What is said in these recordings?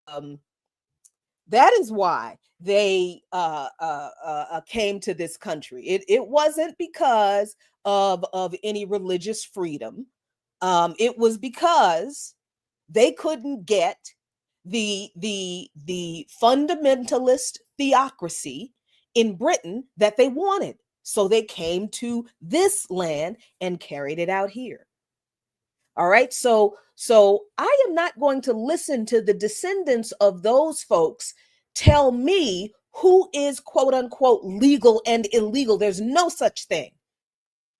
um, that is why they came to this country. It wasn't because of any religious freedom. It was because they couldn't get the fundamentalist theocracy in Britain that they wanted. So they came to this land and carried it out here. All right. So I am not going to listen to the descendants of those folks tell me who is quote unquote legal and illegal. There's no such thing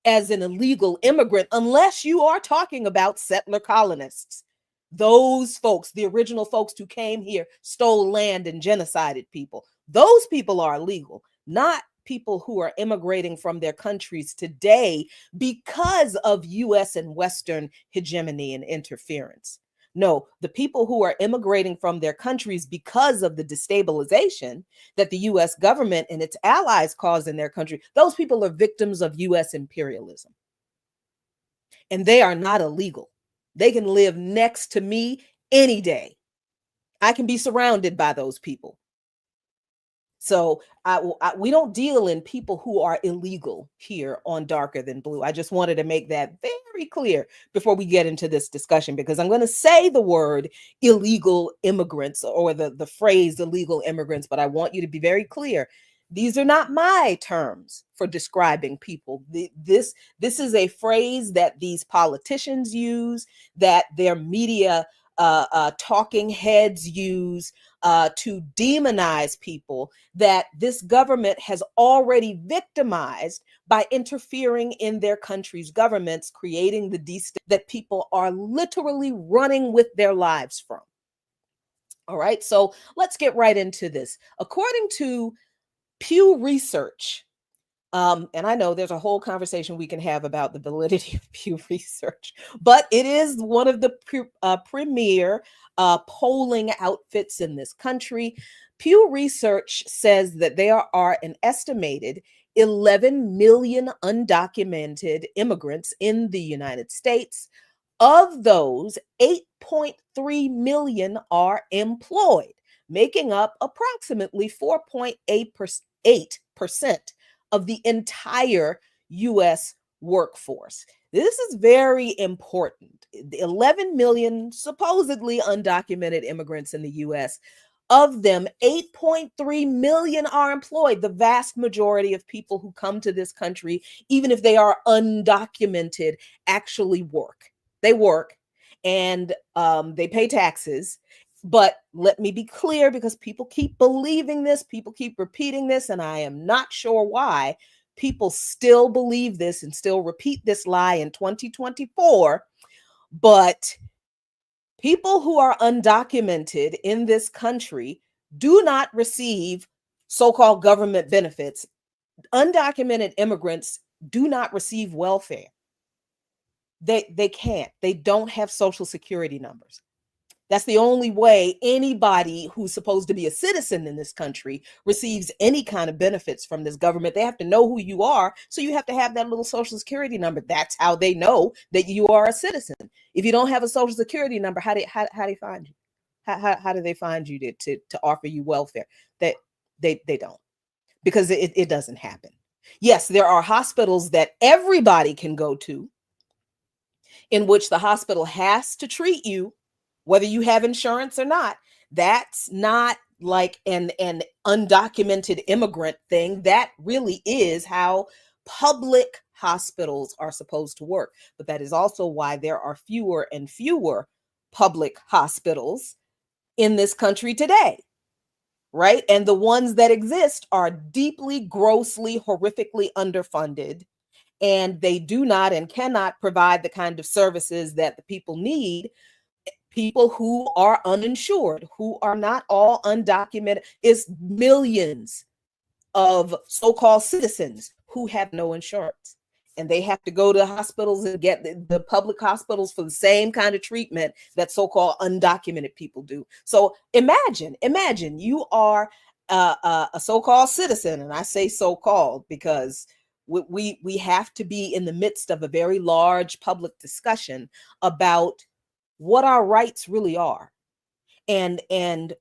as an illegal immigrant unless you are talking about settler colonists. Those folks, the original folks who came here, stole land and genocided people. Those people are illegal, not people who are immigrating from their countries today because of US and Western hegemony and interference. No, the people who are immigrating from their countries because of the destabilization that the US government and its allies caused in their country, those people are victims of US imperialism. And they are not illegal. They can live next to me any day. I can be surrounded by those people. So we don't deal in people who are illegal here on Darker Than Blue. I just wanted to make that very clear before we get into this discussion, because I'm going to say the word illegal immigrants or the phrase illegal immigrants, but I want you to be very clear. These are not my terms for describing people. This is a phrase that these politicians use, that their media talking heads use to demonize people that this government has already victimized by interfering in their country's governments, creating the that people are literally running with their lives from. All right, so let's get right into this. According to Pew Research, and I know there's a whole conversation we can have about the validity of Pew Research, but it is one of the premier polling outfits in this country. Pew Research says that there are an estimated 11 million undocumented immigrants in the United States. Of those, 8.3 million are employed, making up approximately 4.8% of the entire U.S. workforce. This is very important. 11 million supposedly undocumented immigrants in the U.S. Of them, 8.3 million are employed. The vast majority of people who come to this country, even if they are undocumented, actually work. They work and they pay taxes. But let me be clear, because people keep believing this, people keep repeating this, and I am not sure why people still believe this and still repeat this lie in 2024. But people who are undocumented in this country do not receive so-called government benefits. Undocumented immigrants do not receive welfare. They can't. They don't have social security numbers. That's the only way anybody who's supposed to be a citizen in this country receives any kind of benefits from this government. They have to know who you are, so you have to have that little social security number. That's how they know that you are a citizen. If you don't have a social security number, how do they find you? How do they find you to offer you welfare? They don't, because it doesn't happen. Yes, there are hospitals that everybody can go to, in which the hospital has to treat you whether you have insurance or not. That's not like an undocumented immigrant thing. That really is how public hospitals are supposed to work. But that is also why there are fewer and fewer public hospitals in this country today, right? And the ones that exist are deeply, grossly, horrifically underfunded, and they do not and cannot provide the kind of services that the people need. People who are uninsured, who are not all undocumented, is millions of so-called citizens who have no insurance. And they have to go to hospitals and get the public hospitals for the same kind of treatment that so-called undocumented people do. So imagine you are a so-called citizen, and I say so-called because we have to be in the midst of a very large public discussion about what our rights really are. and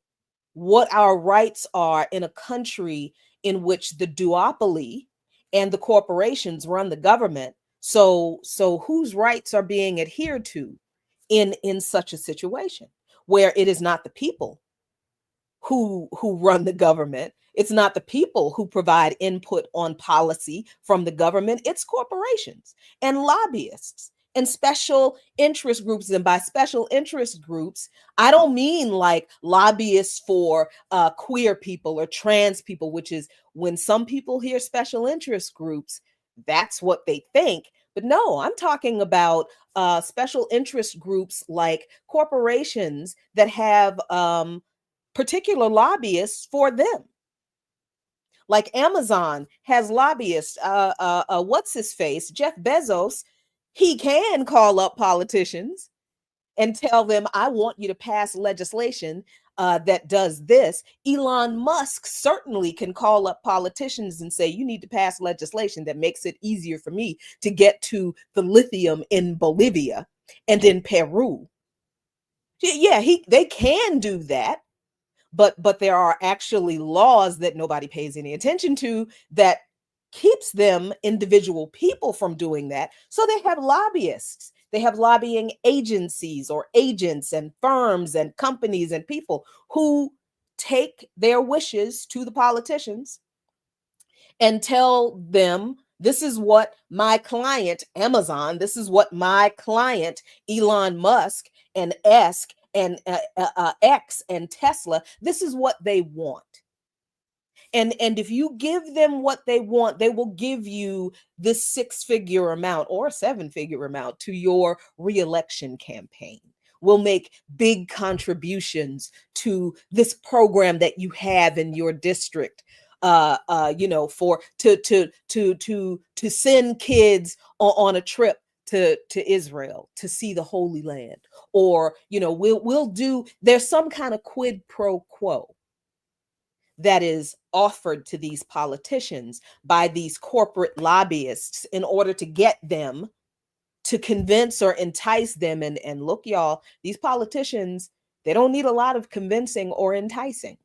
what our rights are in a country in which the duopoly and the corporations run the government. So whose rights are being adhered to in such a situation where it is not the people who run the government. It's not the people who provide input on policy from the government. It's corporations and lobbyists and special interest groups. And by special interest groups, I don't mean like lobbyists for queer people or trans people, which is when some people hear special interest groups, that's what they think. But no, I'm talking about special interest groups like corporations that have particular lobbyists for them. Like Amazon has lobbyists. What's his face? Jeff Bezos. He can call up politicians and tell them, I want you to pass legislation that does this. Elon Musk certainly can call up politicians and say, you need to pass legislation that makes it easier for me to get to the lithium in Bolivia and in Peru. Yeah, they can do that. But there are actually laws that nobody pays any attention to that keeps them individual people from doing that. So they have lobbyists. They have lobbying agencies or agents and firms and companies and people who take their wishes to the politicians and tell them, this is what my client Amazon, this is what my client Elon Musk and X and Tesla, this is what they want. And if you give them what they want, they will give you this 6-figure amount or 7-figure amount to your reelection campaign. Will make big contributions to this program that you have in your district. For to send kids on a trip to Israel to see the Holy Land, or we'll do. There's some kind of quid pro quo that is offered to these politicians by these corporate lobbyists in order to get them to convince or entice them. And look, y'all, these politicians, they don't need a lot of convincing or enticing.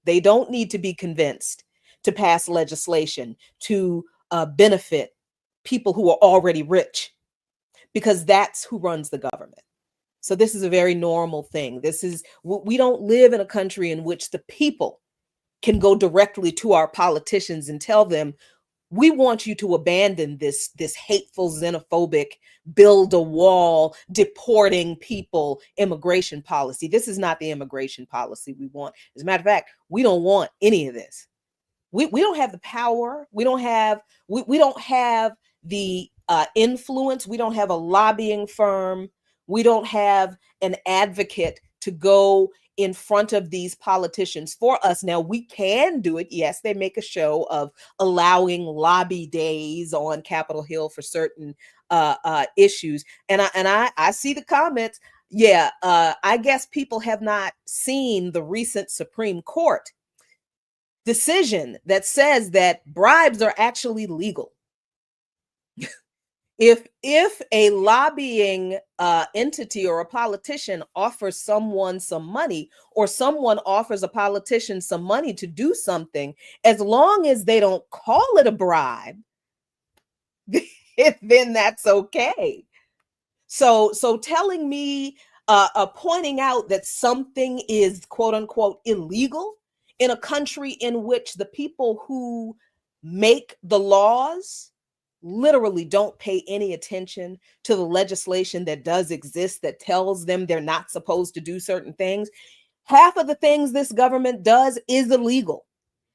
They don't need to be convinced to pass legislation to benefit people who are already rich, because that's who runs the government. So this is a very normal thing. We don't live in a country in which the people can go directly to our politicians and tell them, we want you to abandon this hateful, xenophobic, build a wall, deporting people immigration policy. This is not the immigration policy we want. As a matter of fact, we don't want any of this. We don't have the power. We don't have the influence. We don't have a lobbying firm. We don't have an advocate to go in front of these politicians for us. Now, we can do it. Yes, they make a show of allowing lobby days on Capitol Hill for certain issues. And I see the comments. Yeah, I guess people have not seen the recent Supreme Court decision that says that bribes are actually legal. If a lobbying entity or a politician offers someone some money, or someone offers a politician some money to do something, as long as they don't call it a bribe, then that's okay. So telling me, pointing out that something is quote unquote illegal in a country in which the people who make the laws literally don't pay any attention to the legislation that does exist that tells them they're not supposed to do certain things. Half of the things this government does is illegal.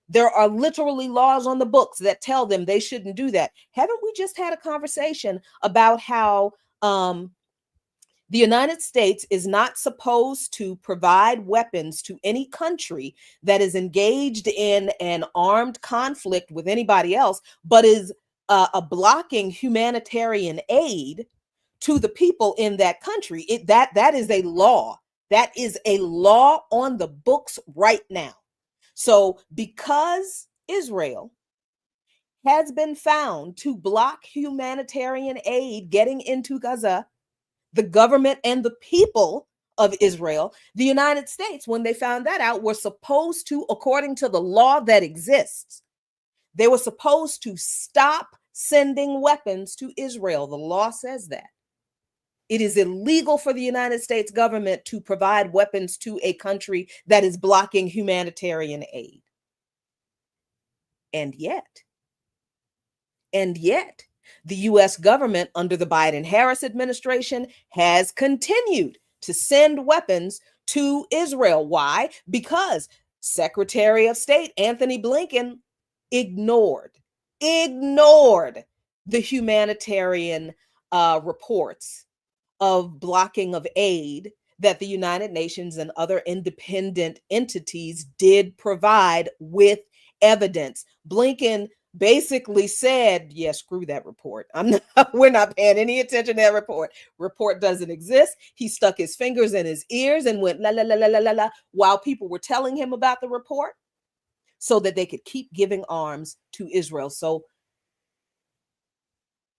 There are literally laws on the books that tell them they shouldn't do that. Haven't we just had a conversation about how the United States is not supposed to provide weapons to any country that is engaged in an armed conflict with anybody else, but is blocking humanitarian aid to the people in that country? That is a law. That is a law on the books right now. So because Israel has been found to block humanitarian aid getting into Gaza, the government and the people of Israel, the United States, when they found that out, were supposed to, according to the law that exists, they were supposed to stop sending weapons to Israel. The law says that. It is illegal for the United States government to provide weapons to a country that is blocking humanitarian aid. And yet, the US government under the Biden-Harris administration has continued to send weapons to Israel. Why? Because Secretary of State Anthony Blinken ignored the humanitarian reports of blocking of aid that the United Nations and other independent entities did provide with evidence. Blinken basically said, yeah, screw that report. We're not paying any attention to that report. Report doesn't exist. He stuck his fingers in his ears and went la la la la la la la while people were telling him about the report so that they could keep giving arms to Israel. So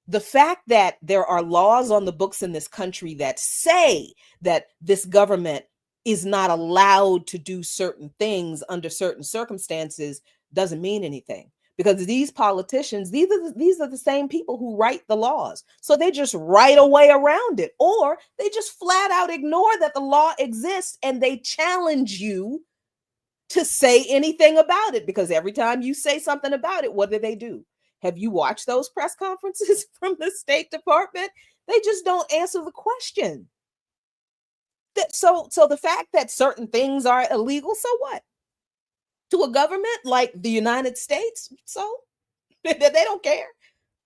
the fact that there are laws on the books in this country that say that this government is not allowed to do certain things under certain circumstances doesn't mean anything, because these politicians, these are the same people who write the laws. So they just write a way around it, or they just flat out ignore that the law exists and they challenge you to say anything about it, because every time you say something about it, what do? Have you watched those press conferences from the State Department? They just don't answer the question. So the fact that certain things are illegal, so what? To a government like the United States, so they don't care.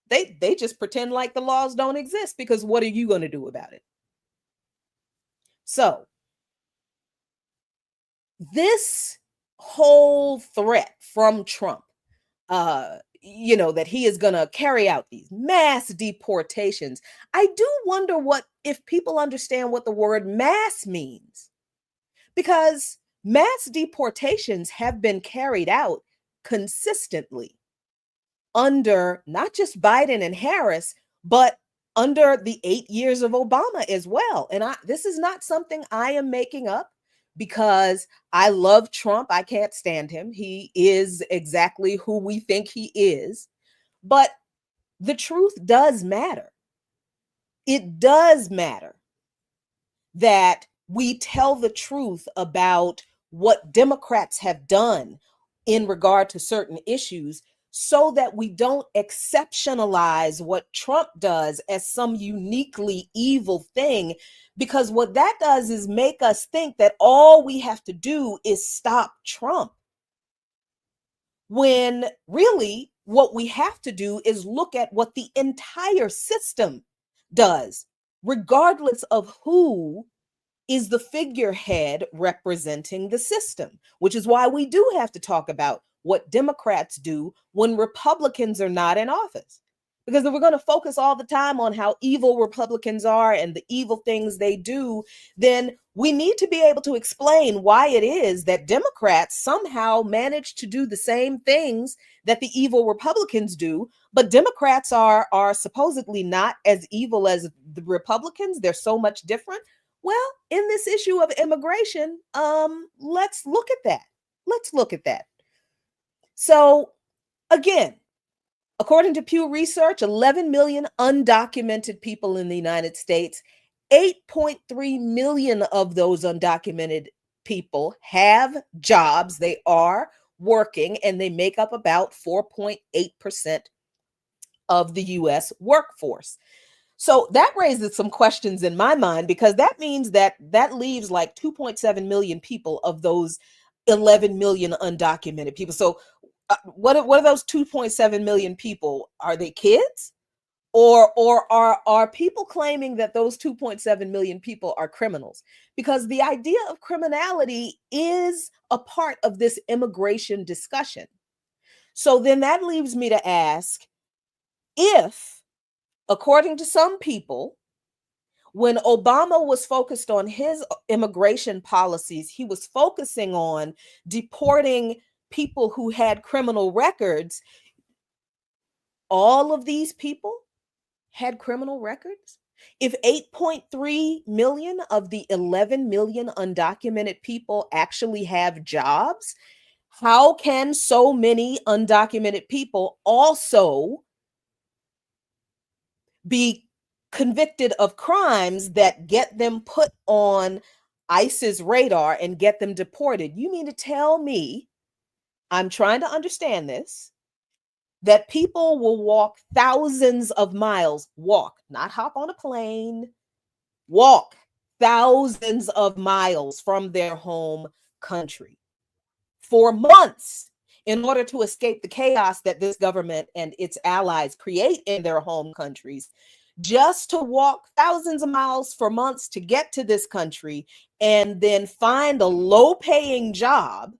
They just pretend like the laws don't exist, because what are you going to do about it? So this whole threat from Trump, that he is going to carry out these mass deportations. I do wonder if people understand what the word mass means, because mass deportations have been carried out consistently under not just Biden and Harris, but under the 8 years of Obama as well. And this is not something I am making up, because I love Trump. I can't stand him. He is exactly who we think he is. But the truth does matter. It does matter that we tell the truth about what Democrats have done in regard to certain issues, so that we don't exceptionalize what Trump does as some uniquely evil thing, because what that does is make us think that all we have to do is stop Trump, when really what we have to do is look at what the entire system does, regardless of who is the figurehead representing the system, which is why we do have to talk about what Democrats do when Republicans are not in office. Because if we're going to focus all the time on how evil Republicans are and the evil things they do, then we need to be able to explain why it is that Democrats somehow manage to do the same things that the evil Republicans do, but Democrats are supposedly not as evil as the Republicans. They're so much different. Well, in this issue of immigration, let's look at that. Let's look at that. So again, according to Pew Research, 11 million undocumented people in the United States. 8.3 million of those undocumented people have jobs. They are working, and they make up about 4.8% of the US workforce. So that raises some questions in my mind, because that means that leaves like 2.7 million people of those 11 million undocumented people. So what are those 2.7 million people? Are they kids? Or are people claiming that those 2.7 million people are criminals? Because the idea of criminality is a part of this immigration discussion. So then that leaves me to ask, if, according to some people, when Obama was focused on his immigration policies, he was focusing on deporting people who had criminal records, all of these people had criminal records? If 8.3 million of the 11 million undocumented people actually have jobs, how can so many undocumented people also be convicted of crimes that get them put on ICE's radar and get them deported? You mean to tell me, I'm trying to understand this, that people will walk thousands of miles, walk, not hop on a plane, walk thousands of miles from their home country for months in order to escape the chaos that this government and its allies create in their home countries, just to walk thousands of miles for months to get to this country and then find a low paying job,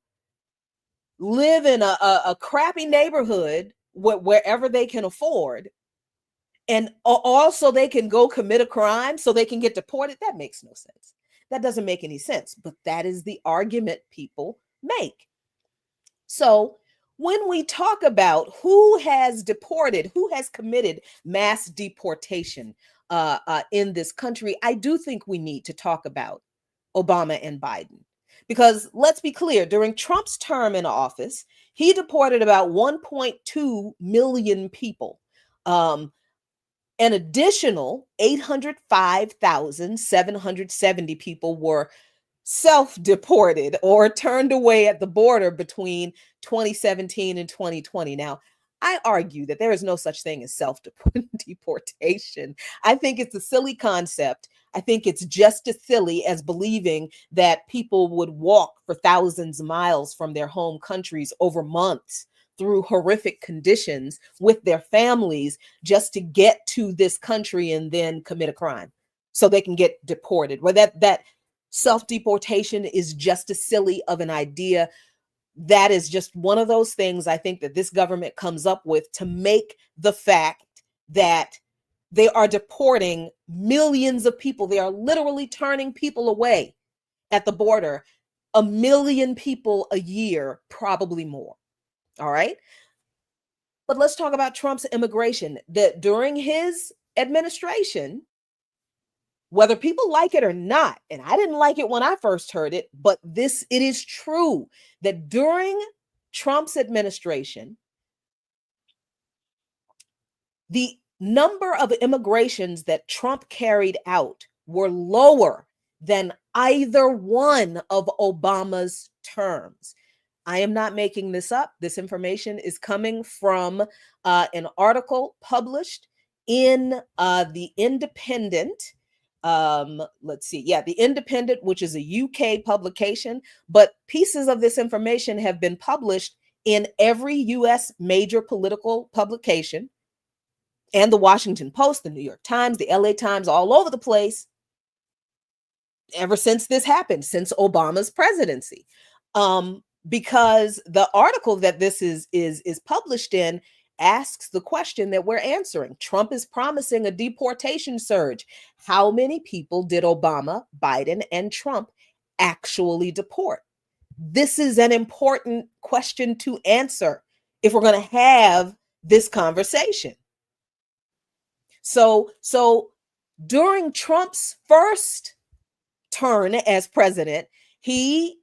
live in a crappy neighborhood wherever they can afford, and also they can go commit a crime so they can get deported. That makes no sense. That doesn't make any sense, but that is the argument people make. So when we talk about who has deported, who has committed mass deportation in this country, I do think we need to talk about Obama and Biden. Because let's be clear, during Trump's term in office, he deported about 1.2 million people. An additional 805,770 people were self-deported or turned away at the border between 2017 and 2020. Now, I argue that there is no such thing as self-deportation. I think it's a silly concept. I think it's just as silly as believing that people would walk for thousands of miles from their home countries over months through horrific conditions with their families just to get to this country and then commit a crime so they can get deported. Well, that self-deportation is just as silly of an idea. That is just one of those things I think that this government comes up with to make the fact that they are deporting millions of people. They are literally turning people away at the border, 1 million people a year, probably more. All right. But let's talk about Trump's immigration. That during his administration, whether people like it or not, and I didn't like it when I first heard it, but it is true that during Trump's administration, the number of immigrations that Trump carried out were lower than either one of Obama's terms. I am not making this up. This information is coming from an article published in The Independent. Let's see. Yeah, The Independent, which is a UK publication, but pieces of this information have been published in every US major political publication, and the Washington Post, the New York Times, the LA Times, all over the place ever since this happened, since Obama's presidency. Because the article that this is published in asks the question that we're answering. Trump is promising a deportation surge. How many people did Obama, Biden, and Trump actually deport? This is an important question to answer if we're going to have this conversation. So during Trump's first turn as president, he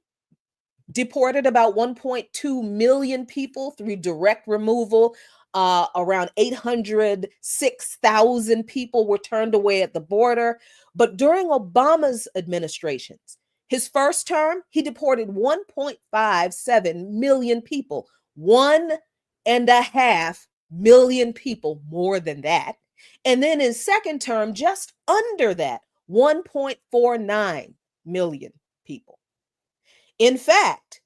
deported about 1.2 million people through direct removal. Around 806,000 people were turned away at the border. But during Obama's administrations, his first term, he deported 1.57 million people, 1.5 million people more than that. And then his second term, just under that, 1.49 million people. In fact,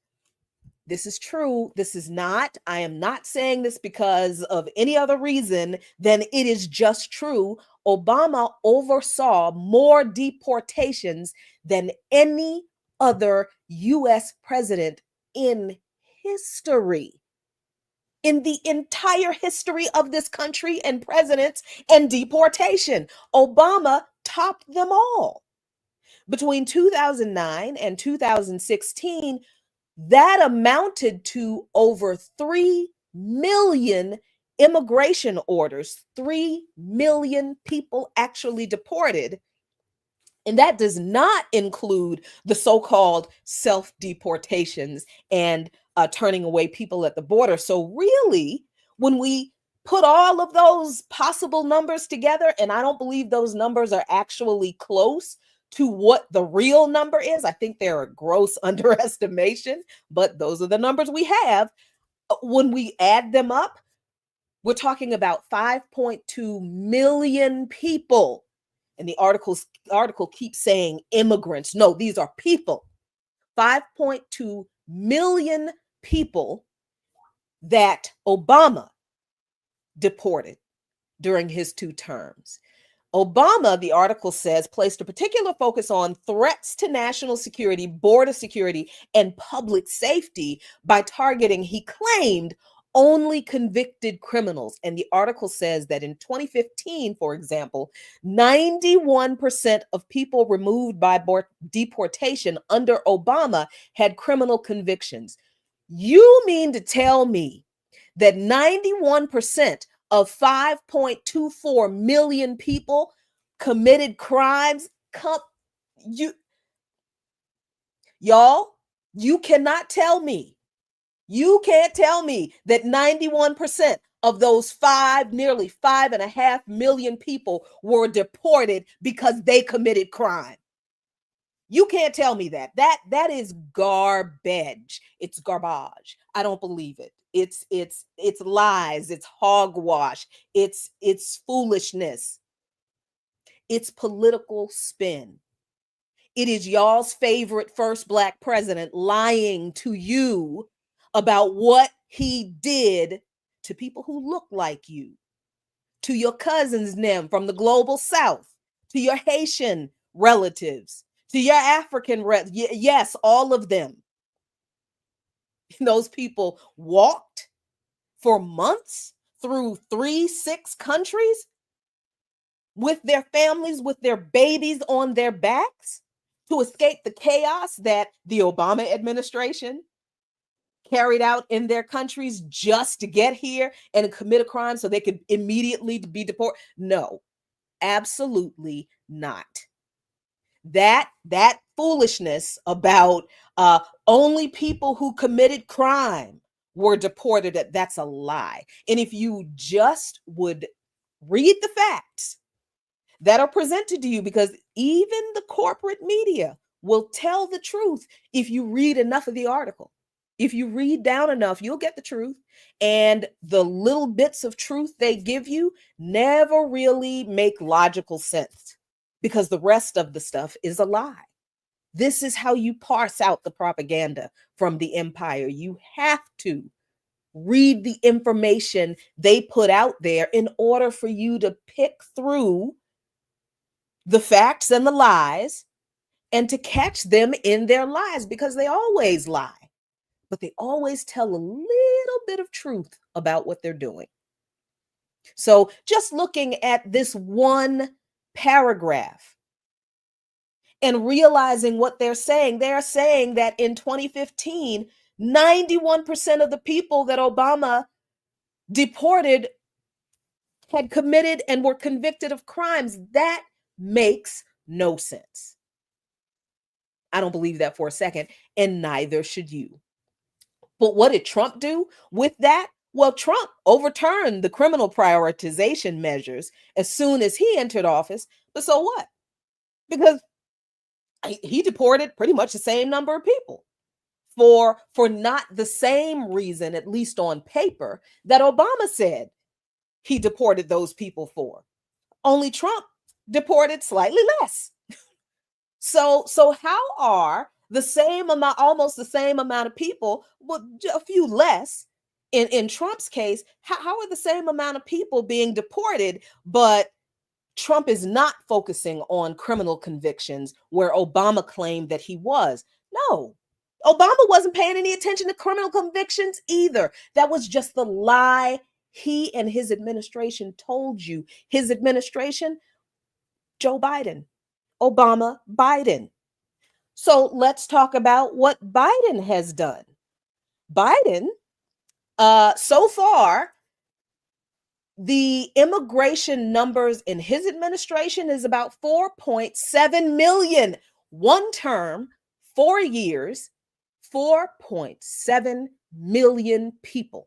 this is true. This is not, I am not saying this because of any other reason than it is just true. Obama oversaw more deportations than any other US president in history. In the entire history of this country and presidents and deportation, Obama topped them all. Between 2009 and 2016, that amounted to over 3 million immigration orders, 3 million people actually deported. And that does not include the so-called self-deportations and turning away people at the border. So really, when we put all of those possible numbers together, and I don't believe those numbers are actually close to what the real number is. I think they're a gross underestimation, but those are the numbers we have. When we add them up, we're talking about 5.2 million people. And the article keeps saying immigrants. No, these are people. 5.2 million people that Obama deported during his 2 terms. Obama, the article says, placed a particular focus on threats to national security, border security, and public safety by targeting, he claimed, only convicted criminals. And the article says that in 2015, for example, 91% of people removed by deportation under Obama had criminal convictions. You mean to tell me that 91% of 5.24 million people committed crimes? Y'all, you cannot tell me. You can't tell me that 91% of those nearly 5.5 million people were deported because they committed crime. You can't tell me that. That is garbage. It's garbage. I don't believe it. It's lies. It's hogwash. It's foolishness. It's political spin. It is y'all's favorite first Black president lying to you about what he did to people who look like you, to your cousins, them from the global South, to your Haitian relatives, to your African yes, all of them. Those people walked for months through 6 countries with their families, with their babies on their backs to escape the chaos that the Obama administration carried out in their countries just to get here and commit a crime so they could immediately be deported. No, absolutely not. That foolishness about only people who committed crime were deported, that's a lie. And if you just would read the facts that are presented to you, because even the corporate media will tell the truth if you read enough of the article. If you read down enough, you'll get the truth. And the little bits of truth they give you never really make logical sense because the rest of the stuff is a lie. This is how you parse out the propaganda from the empire. You have to read the information they put out there in order for you to pick through the facts and the lies and to catch them in their lies, because they always lie, but they always tell a little bit of truth about what they're doing. So just looking at this one paragraph and realizing what they're saying that in 2015, 91% of the people that Obama deported had committed and were convicted of crimes. That makes no sense. I don't believe that for a second, and neither should you. But what did Trump do with that? Well, Trump overturned the criminal prioritization measures as soon as he entered office. But so what? Because he deported pretty much the same number of people for not the same reason, at least on paper, that Obama said he deported those people for. Only Trump deported slightly less. So how are the same amount, almost the same amount of people, but a few less in Trump's case, how are the same amount of people being deported, but Trump is not focusing on criminal convictions where Obama claimed that he was? No, Obama wasn't paying any attention to criminal convictions either. That was just the lie he and his administration told you. His administration, Joe Biden, Obama, Biden. So let's talk about what Biden has done. Biden, so far, The immigration numbers in his administration is about 4.7 million. One term, 4 years, 4.7 million people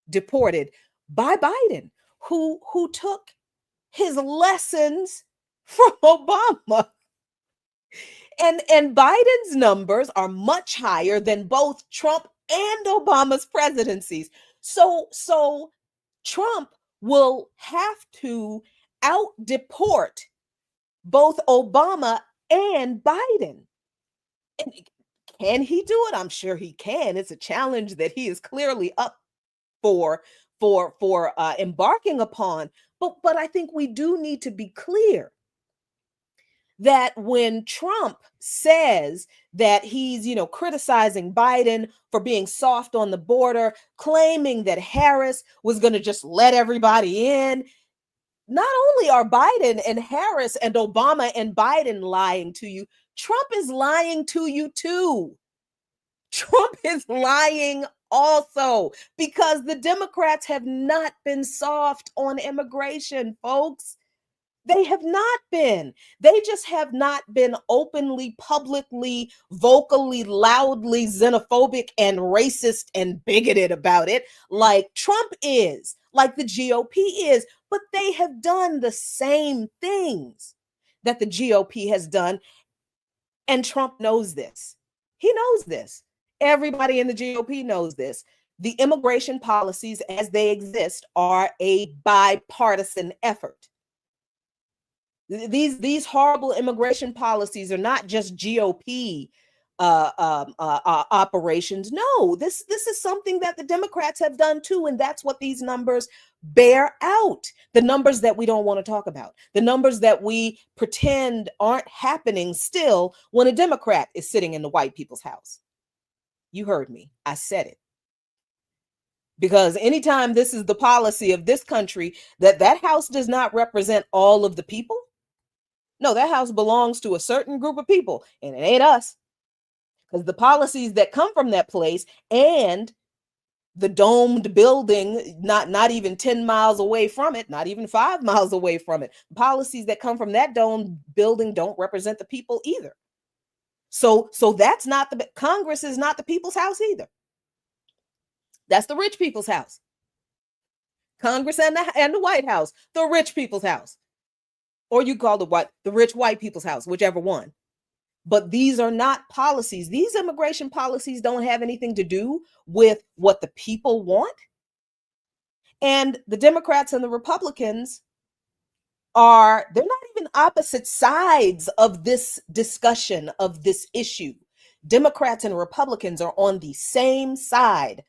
deported by Biden, who took his lessons from Obama. And Biden's numbers are much higher than both Trump and Obama's presidencies. So Trump will have to out deport both Obama and Biden. And can he do it? I'm sure he can. It's a challenge that he is clearly up for embarking upon. But I think we do need to be clear that when Trump says that he's, criticizing Biden for being soft on the border, claiming that Harris was going to just let everybody in, not only are Biden and Harris and Obama and Biden lying to you, Trump is lying to you too. Trump is lying also, because the Democrats have not been soft on immigration, folks. They have not been. They just have not been openly, publicly, vocally, loudly xenophobic and racist and bigoted about it like Trump is, like the GOP is. But they have done the same things that the GOP has done. And Trump knows this. He knows this. Everybody in the GOP knows this. The immigration policies as they exist are a bipartisan effort. These horrible immigration policies are not just GOP operations. No, this is something that the Democrats have done too, and that's what these numbers bear out. The numbers that we don't want to talk about, the numbers that we pretend aren't happening still when a Democrat is sitting in the white people's house. You heard me. I said it. Because anytime this is the policy of this country, that house does not represent all of the people. No, that house belongs to a certain group of people, and it ain't us. Because the policies that come from that place and the domed building, not even 10 miles away from it, not even 5 miles away from it, policies that come from that domed building don't represent the people either. So that's not Congress is not the people's house either. That's the rich people's house. Congress and the White House, the rich people's house. Or you call the rich white people's house, whichever one. But these are not policies. These immigration policies don't have anything to do with what the people want. And the Democrats and the Republicans they're not even opposite sides of this discussion, of this issue. Democrats and Republicans are on the same side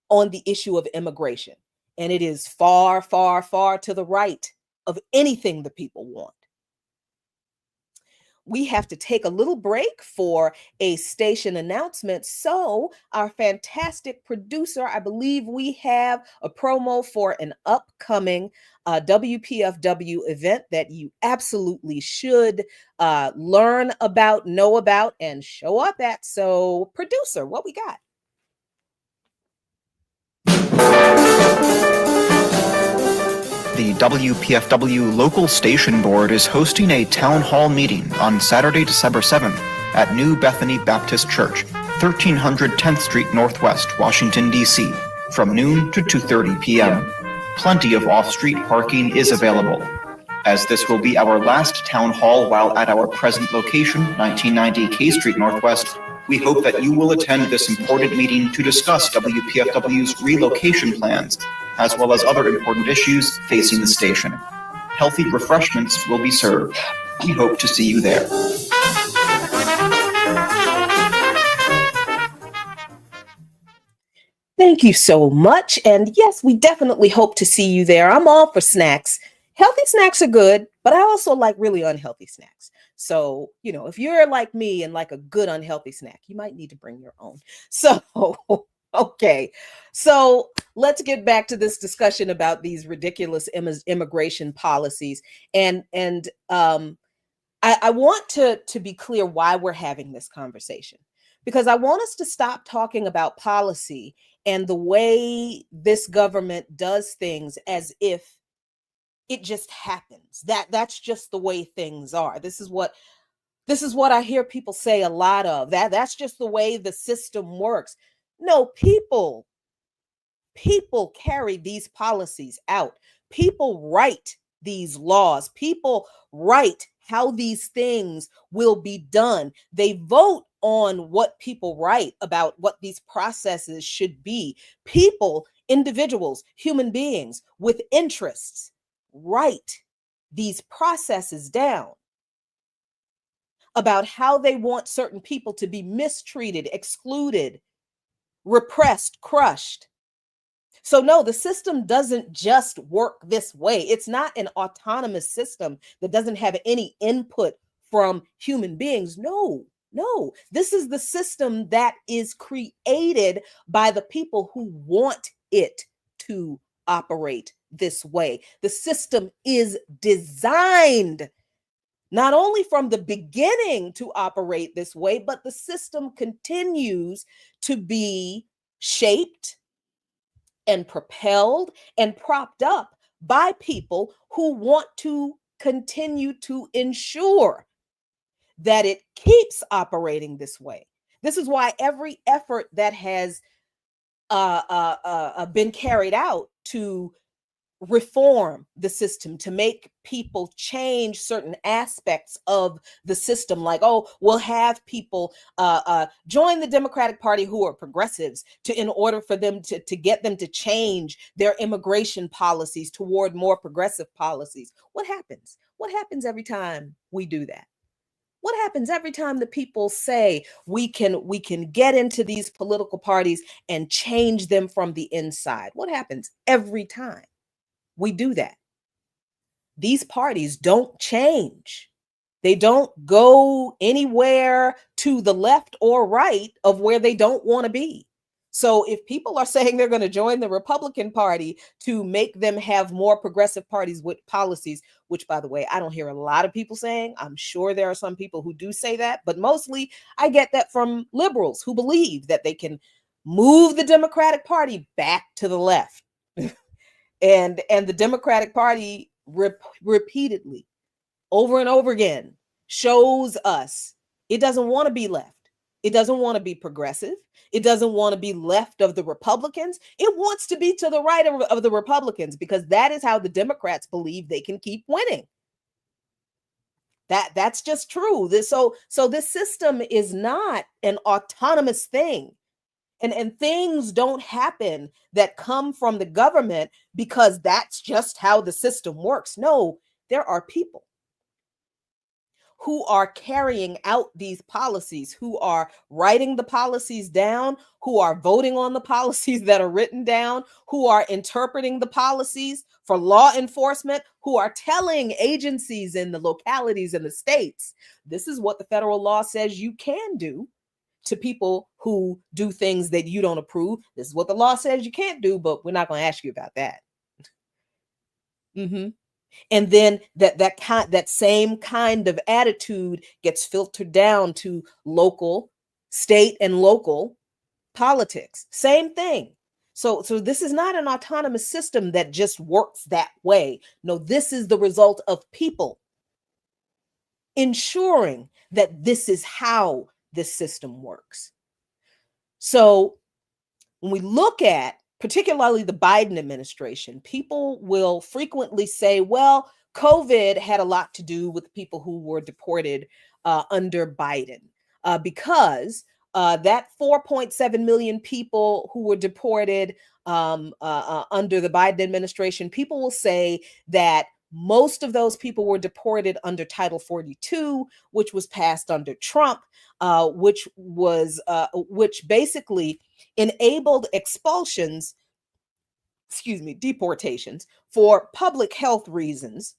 on the issue of immigration. And it is far, far, far to the right of anything the people want. We have to take a little break for a station announcement. So our fantastic producer, I believe we have a promo for an upcoming WPFW event that you absolutely should learn about, know about, and show up at. So producer, what we got? The WPFW Local Station Board is hosting a town hall meeting on Saturday, December 7th at New Bethany Baptist Church, 1300 10th Street Northwest, Washington, D.C., from noon to 2:30 p.m. Plenty of off-street parking is available. As this will be our last town hall while at our present location, 1990 K Street Northwest, we hope that you will attend this important meeting to discuss WPFW's relocation plans, as well as other important issues facing the station. Healthy refreshments will be served. We hope to see you there. Thank you so much. And yes, we definitely hope to see you there. I'm all for snacks. Healthy snacks are good, but I also like really unhealthy snacks. So, if you're like me and like a good unhealthy snack, you might need to bring your own. So, okay. So let's get back to this discussion about these ridiculous immigration policies. And I want to be clear why we're having this conversation, because I want us to stop talking about policy and the way this government does things as if it just happens. That's just the way things are. This is what I hear people say a lot of. That's just the way the system works. No, people carry these policies out. People write these laws. People write how these things will be done. They vote on what people write about what these processes should be. People, individuals, human beings with interests write these processes down about how they want certain people to be mistreated, excluded, repressed, crushed. So, no, the system doesn't just work this way. It's not an autonomous system that doesn't have any input from human beings. No, no. This is the system that is created by the people who want it to operate this way. The system is designed not only from the beginning to operate this way, but the system continues to be shaped and propelled and propped up by people who want to continue to ensure that it keeps operating this way. This is why every effort that has been carried out to reform the system, to make people change certain aspects of the system, like, oh, we'll have people join the Democratic Party who are progressives in order for them to get them to change their immigration policies toward more progressive policies. What happens every time we do that? What happens every time the people say we can get into these political parties and change them from the inside? What happens every time we do that? These parties don't change. They don't go anywhere to the left or right of where they don't want to be. So if people are saying they're going to join the Republican Party to make them have more progressive parties with policies, which, by the way, I don't hear a lot of people saying. I'm sure there are some people who do say that, but mostly I get that from liberals who believe that they can move the Democratic Party back to the left. And the Democratic Party repeatedly, over and over again, shows us it doesn't want to be left. It doesn't want to be progressive. It doesn't want to be left of the Republicans. It wants to be to the right of the Republicans, because that is how the Democrats believe they can keep winning. That's just true. So this system is not an autonomous thing. And things don't happen that come from the government because that's just how the system works. No, there are people who are carrying out these policies, who are writing the policies down, who are voting on the policies that are written down, who are interpreting the policies for law enforcement, who are telling agencies in the localities and the states, this is what the federal law says you can do to people who do things that you don't approve. This is what the law says you can't do, but we're not going to ask you about that. And then that same kind of attitude gets filtered down to local, state, and local politics. Same thing. So this is not an autonomous system that just works that way. No, this is the result of people ensuring that this is how this system works. So when we look at particularly the Biden administration, people will frequently say, well, COVID had a lot to do with people who were deported under Biden, because that 4.7 million people who were deported under the Biden administration, people will say that most of those people were deported under Title 42, which was passed under Trump, which basically enabled deportations for public health reasons.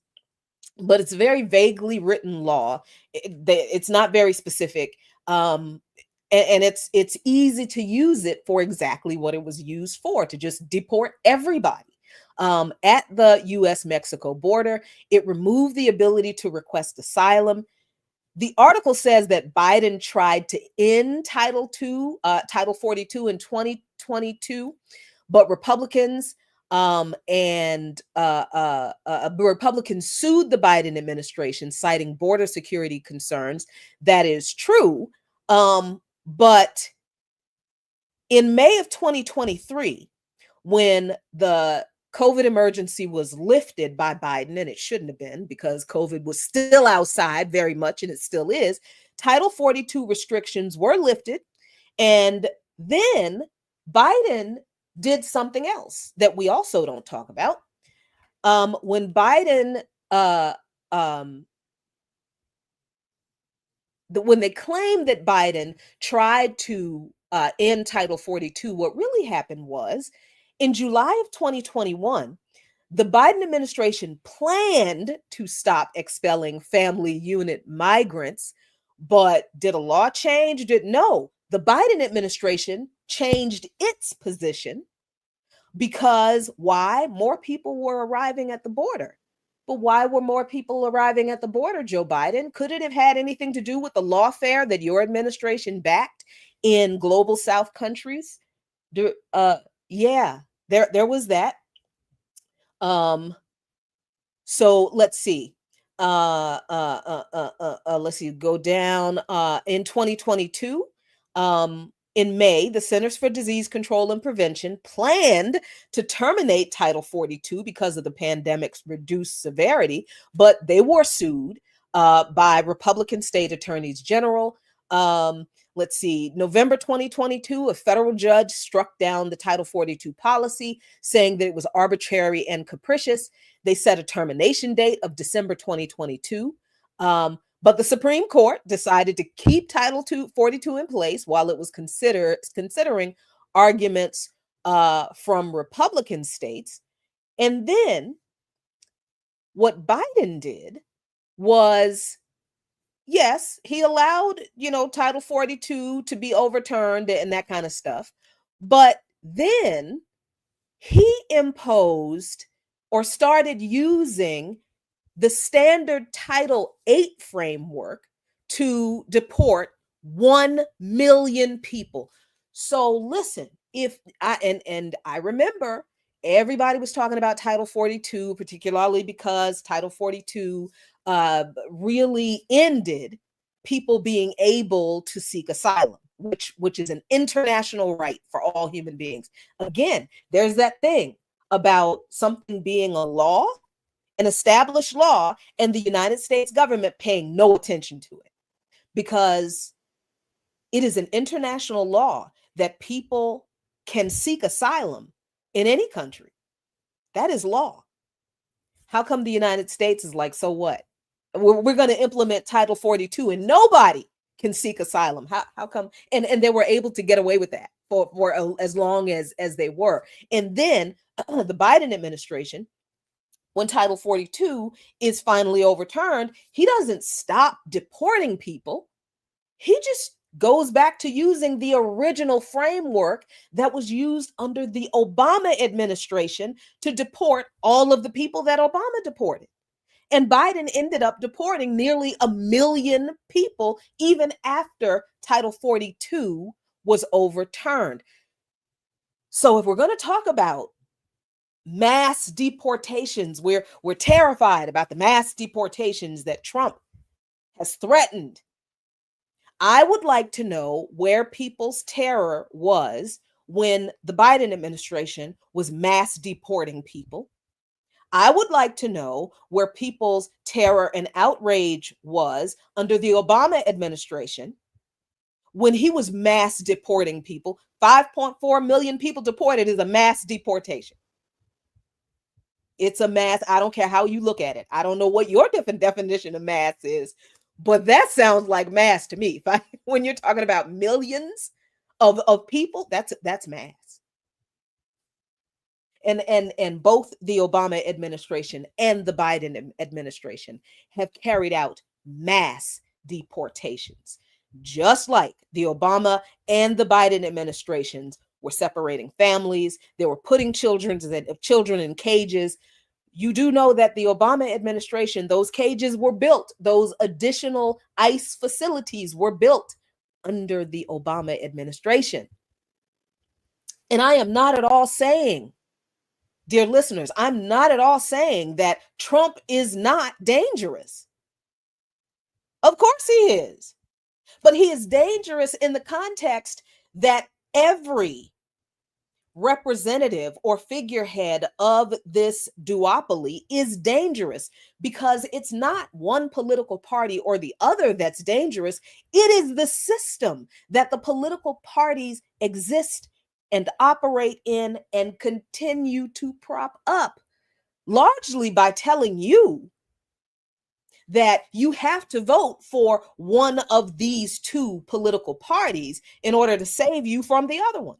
But it's a very vaguely written law. It's not very specific. And it's easy to use it for exactly what it was used for, to just deport everybody. At the US-Mexico border, it removed the ability to request asylum. The article says that Biden tried to end Title 42 in 2020 2022, but Republicans Republicans sued the Biden administration, citing border security concerns. That is true. But in May of 2023, when the COVID emergency was lifted by Biden, and it shouldn't have been because COVID was still outside very much, and it still is, Title 42 restrictions were lifted. And then Biden did something else that we also don't talk about. When Biden, when they claimed that Biden tried to end Title 42, what really happened was in July of 2021, the Biden administration planned to stop expelling family unit migrants, but did a law change? No. The Biden administration changed its position because why? More people were arriving at the border. But why were more people arriving at the border, Joe Biden? Could it have had anything to do with the lawfare that your administration backed in global South countries? Yeah, there was that. So let's see. Let's see. Go down. In 2022, in May, the Centers for Disease Control and Prevention planned to terminate Title 42 because of the pandemic's reduced severity, but they were sued by Republican state attorneys general. Let's see, November 2022, a federal judge struck down the Title 42 policy, saying that it was arbitrary and capricious. They set a termination date of December 2022. But the Supreme Court decided to keep Title 42 in place while it was considering arguments from Republican states. And then what Biden did was, yes, he allowed, Title 42 to be overturned and that kind of stuff. But then he imposed or started using the standard Title 8 framework to deport 1 million people. So listen, I remember everybody was talking about Title 42, particularly because Title 42 really ended people being able to seek asylum, which is an international right for all human beings. Again, there's that thing about something being a law, an established law, and the United States government paying no attention to it, because it is an international law that people can seek asylum in any country. That is law. How come the United States is like, so what? We're going to implement Title 42 and nobody can seek asylum. How come? And they were able to get away with that for as long as they were. And then the Biden administration, when Title 42 is finally overturned, he doesn't stop deporting people. He just goes back to using the original framework that was used under the Obama administration to deport all of the people that Obama deported. And Biden ended up deporting nearly 1 million people even after Title 42 was overturned. So if we're going to talk about mass deportations, we're terrified about the mass deportations that Trump has threatened. I would like to know where people's terror was when the Biden administration was mass deporting people. I would like to know where people's terror and outrage was under the Obama administration when he was mass deporting people. 5.4 million people deported is a mass deportation. It's a mass. I don't care how you look at it. I don't know what your definition of mass is, but that sounds like mass to me. When you're talking about millions of people, that's mass. And both the Obama administration and the Biden administration have carried out mass deportations, just like the Obama and the Biden administrations were separating families. They were putting children in cages. You do know that the Obama administration, those cages were built. Those additional ICE facilities were built under the Obama administration. And I am not at all saying, dear listeners, I'm not at all saying that Trump is not dangerous. Of course he is. But he is dangerous in the context that every representative or figurehead of this duopoly is dangerous, because it's not one political party or the other that's dangerous. It is the system that the political parties exist and operate in and continue to prop up, largely by telling you that you have to vote for one of these two political parties in order to save you from the other one.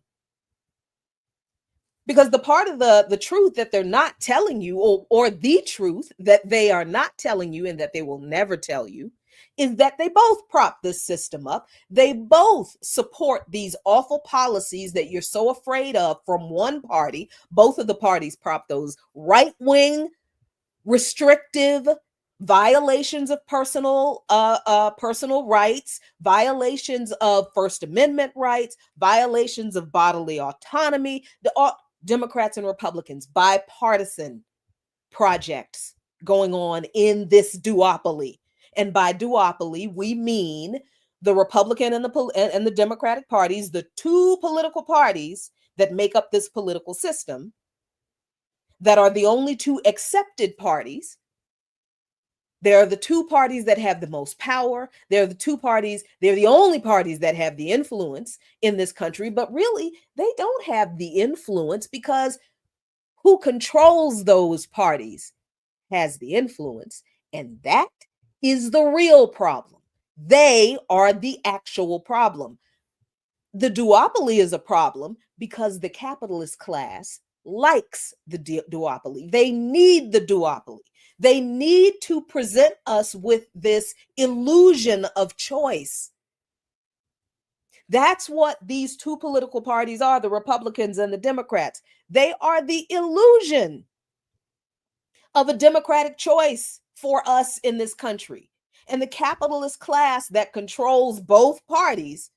Because the part of the truth that they're not telling you, or the truth that they are not telling you and that they will never tell you, is that they both prop this system up. They both support these awful policies that you're so afraid of from one party. Both of the parties prop those right-wing, restrictive violations of personal rights, violations of First Amendment rights, violations of bodily autonomy. Democrats and Republicans, bipartisan projects going on in this duopoly. And by duopoly, we mean the Republican and the Democratic parties, the two political parties that make up this political system, that are the only two accepted parties. They're the two parties that have the most power. They're the only parties that have the influence in this country. But really, they don't have the influence, because who controls those parties has the influence. And that is the real problem. They are the actual problem. The duopoly is a problem because the capitalist class likes the duopoly. They need the duopoly. They need to present us with this illusion of choice. That's what these two political parties are, the Republicans and the Democrats. They are the illusion of a democratic choice for us in this country. And the capitalist class that controls both parties,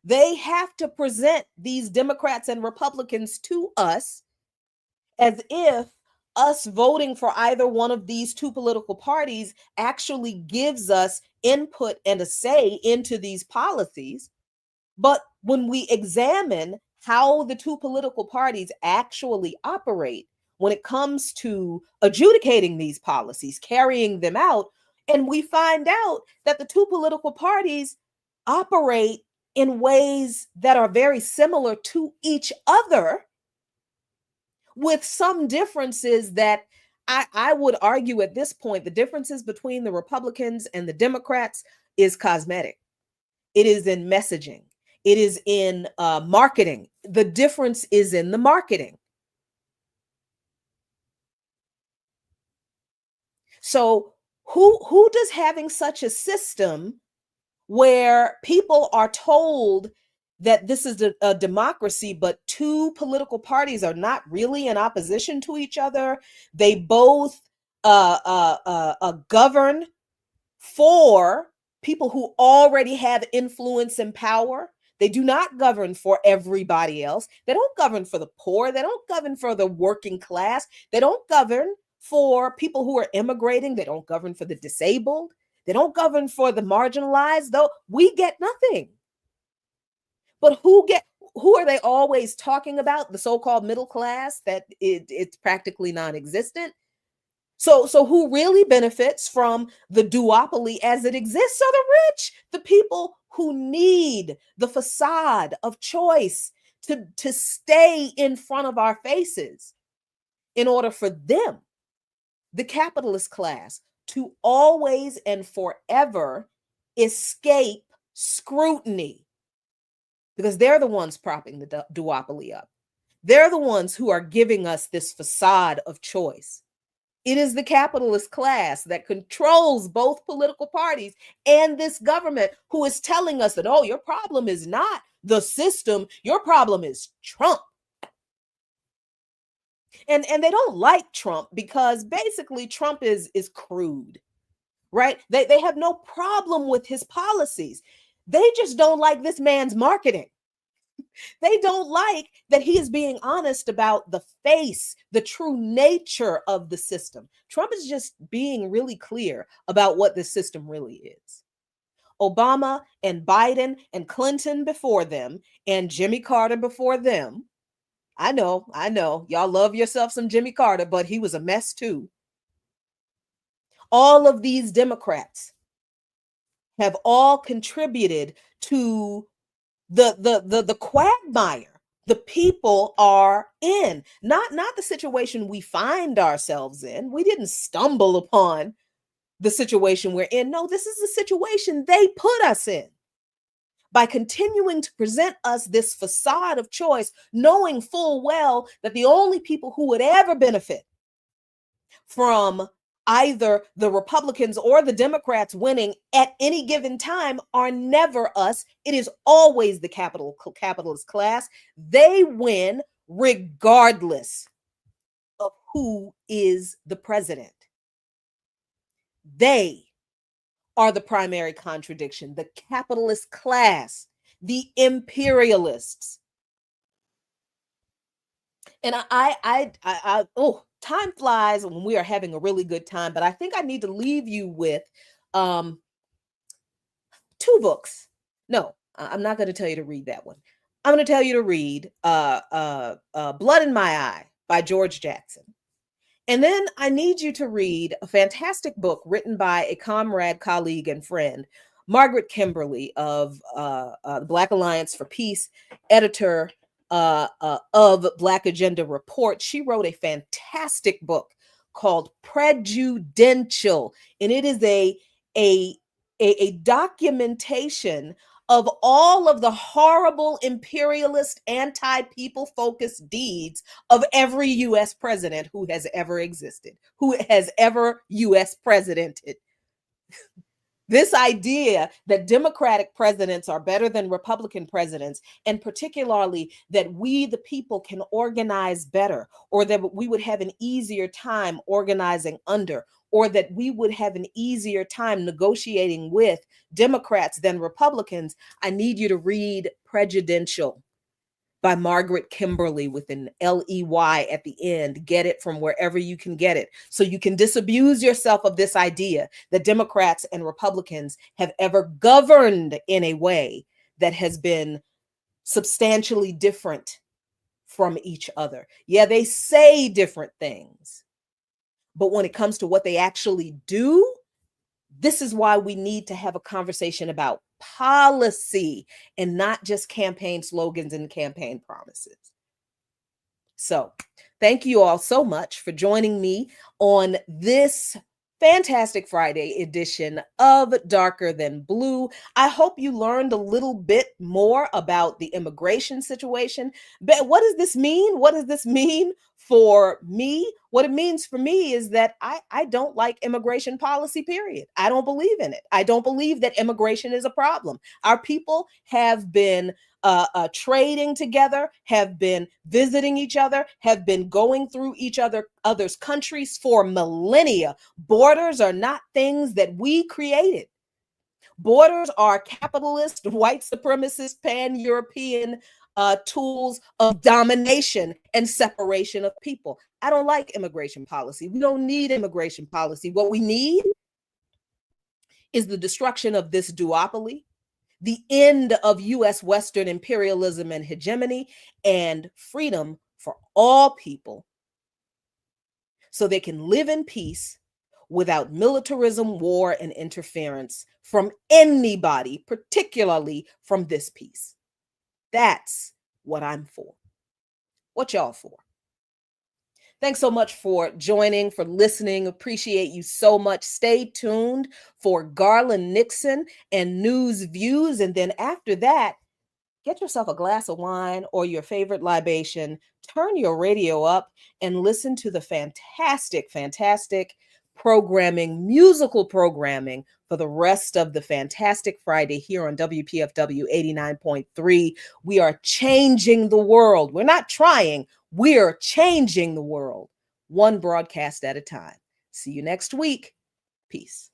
they have to present these Democrats and Republicans to us as if us voting for either one of these two political parties actually gives us input and a say into these policies. But when we examine how the two political parties actually operate when it comes to adjudicating these policies, carrying them out, and we find out that the two political parties operate in ways that are very similar to each other, with some differences that I would argue at this point, the differences between the Republicans and the Democrats is cosmetic. It is in messaging. It is in marketing. The difference is in the marketing. So who does having such a system where people are told that this is a democracy, but two political parties are not really in opposition to each other? They both govern for people who already have influence and power. They do not govern for everybody else. They don't govern for the poor. They don't govern for the working class. They don't govern for people who are immigrating. They don't govern for the disabled. They don't govern for the marginalized, though we get nothing. But who are they always talking about? The so-called middle class, that it's practically non-existent. So who really benefits from the duopoly as it exists are the rich, the people who need the facade of choice to stay in front of our faces in order for them, the capitalist class, to always and forever escape scrutiny, because they're the ones propping the duopoly up. They're the ones who are giving us this facade of choice. It is the capitalist class that controls both political parties and this government, who is telling us that, oh, your problem is not the system, your problem is Trump. And they don't like Trump because basically Trump is crude, right? They have no problem with his policies. They just don't like this man's marketing. They don't like that he is being honest about the true nature of the system. Trump is just being really clear about what the system really is. Obama and Biden and Clinton before them and Jimmy Carter before them. I know. Y'all love yourself some Jimmy Carter, but he was a mess too. All of these Democrats have all contributed to the quagmire the people are in. Not the situation we find ourselves in. We didn't stumble upon the situation we're in. No, this is the situation they put us in. By continuing to present us this facade of choice, knowing full well that the only people who would ever benefit from either the Republicans or the Democrats winning at any given time are never us. It is always the capitalist class. They win regardless of who is the president. They are the primary contradiction, the capitalist class, the imperialists. And time flies when we are having a really good time, but I think I need to leave you with 2 books. No, I'm not going to tell you to read that one. I'm going to tell you to read Blood in My Eye by George Jackson. And then I need you to read a fantastic book written by a comrade, colleague, and friend, Margaret Kimberly of the Black Alliance for Peace, editor of Black Agenda Report. She wrote a fantastic book called Prejudential, and it is a documentation of all of the horrible imperialist, anti-people focused deeds of every U.S. president who has ever existed, who has ever U.S. presidented. This idea that Democratic presidents are better than Republican presidents, and particularly that we, the people, can organize better, or that we would have an easier time organizing under, or that we would have an easier time negotiating with Democrats than Republicans. I need you to read Prejudential by Margaret Kimberly with an L-E-Y at the end. Get it from wherever you can get it, so you can disabuse yourself of this idea that Democrats and Republicans have ever governed in a way that has been substantially different from each other. Yeah, they say different things, but when it comes to what they actually do, this is why we need to have a conversation about policy and not just campaign slogans and campaign promises. So, thank you all so much for joining me on this fantastic Friday edition of Darker Than Blue. I hope you learned a little bit more about the immigration situation. But what does this mean? What does this mean for me? What it means for me is that I don't like immigration policy, period. I don't believe in it. I don't believe that immigration is a problem. Our people have been trading together, have been visiting each other, have been going through other's countries for millennia. Borders are not things that we created. Borders are capitalist, white supremacist, pan-European tools of domination and separation of people. I don't like immigration policy. We don't need immigration policy. What we need is the destruction of this duopoly, the end of U.S. Western imperialism and hegemony, and freedom for all people so they can live in peace without militarism, war, and interference from anybody, particularly from this piece. That's what I'm for. What y'all for? Thanks so much for joining, for listening. Appreciate you so much. Stay tuned for Garland Nixon and News Views. And then after that, get yourself a glass of wine or your favorite libation. Turn your radio up and listen to the fantastic programming, musical programming for the rest of the fantastic Friday here on WPFW 89.3. We are changing the world. We're not trying. We're changing the world, one broadcast at a time. See you next week. Peace.